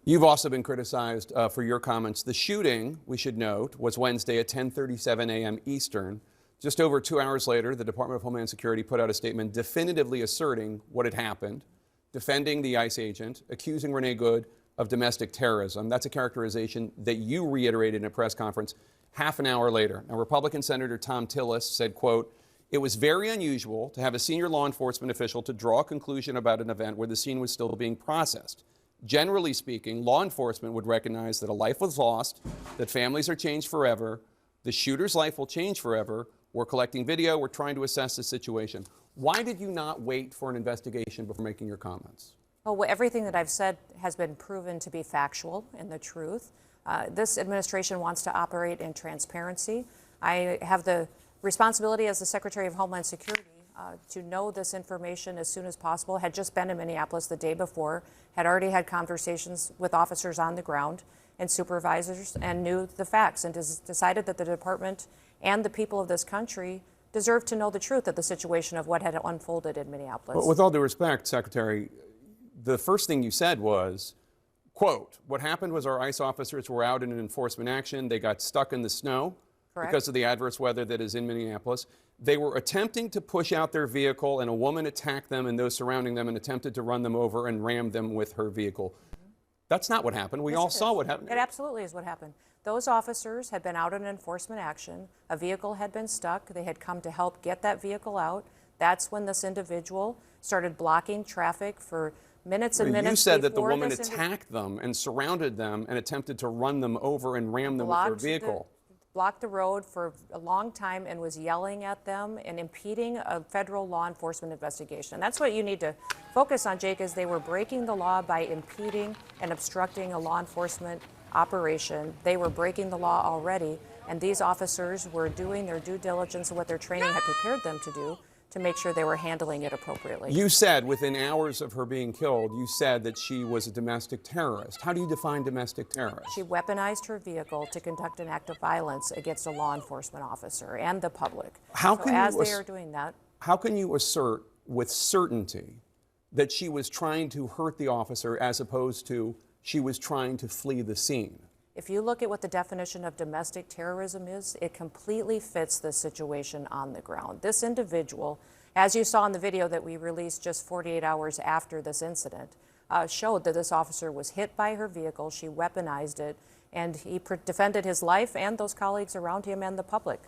You've also been criticized for your comments. The shooting, we should note, was Wednesday at 10:37 a.m. Eastern. Just over 2 hours later, the Department of Homeland Security put out a statement definitively asserting what had happened, defending the ICE agent, accusing Renee Good of domestic terrorism. That's a characterization that you reiterated in a press conference half an hour later. Now, Republican Senator Tom Tillis said, quote, "It was very unusual to have a senior law enforcement official to draw a conclusion about an event where the scene was still being processed. Generally speaking, law enforcement would recognize that a life was lost, that families are changed forever, the shooter's life will change forever. We're collecting video, we're trying to assess the situation." Why did you not wait for an investigation before making your comments? Well, everything that I've said has been proven to be factual and the truth. This administration wants to operate in transparency. I have the responsibility as the Secretary of Homeland Security to know this information as soon as possible. Had just been in Minneapolis the day before, had already had conversations with officers on the ground and supervisors, and knew the facts, and decided that the department and the people of this country deserve to know the truth of the situation of what had unfolded in Minneapolis. But with all due respect, Secretary, the first thing you said was, quote, "What happened was our ICE officers were out in an enforcement action. They got stuck in the snow." Correct. Because of the adverse weather that is in Minneapolis. They were attempting to push out their vehicle, and a woman attacked them and those surrounding them and attempted to run them over and ram them with her vehicle. That's not what happened. We all saw what happened. It absolutely is what happened. Those officers had been out in enforcement action. A vehicle had been stuck. They had come to help get that vehicle out. That's when this individual started blocking traffic for minutes and minutes. You said that the woman attacked them and surrounded them and attempted to run them over and ram them with her vehicle. Blocked the road for a long time and was yelling at them and impeding a federal law enforcement investigation. And that's what you need to focus on, Jake, is they were breaking the law by impeding and obstructing a law enforcement operation. They were breaking the law already, and these officers were doing their due diligence and what their training had prepared them to do to make sure they were handling it appropriately. You said within hours of her being killed, you said that she was a domestic terrorist. How do you define domestic terrorist? She weaponized her vehicle to conduct an act of violence against a law enforcement officer and the public. They are doing that. How can you assert with certainty that she was trying to hurt the officer as opposed to she was trying to flee the scene? If you look at what the definition of domestic terrorism is, it completely fits the situation on the ground. This individual, as you saw in the video that we released just 48 hours after this incident, showed that this officer was hit by her vehicle, she weaponized it, and he defended his life and those colleagues around him and the public.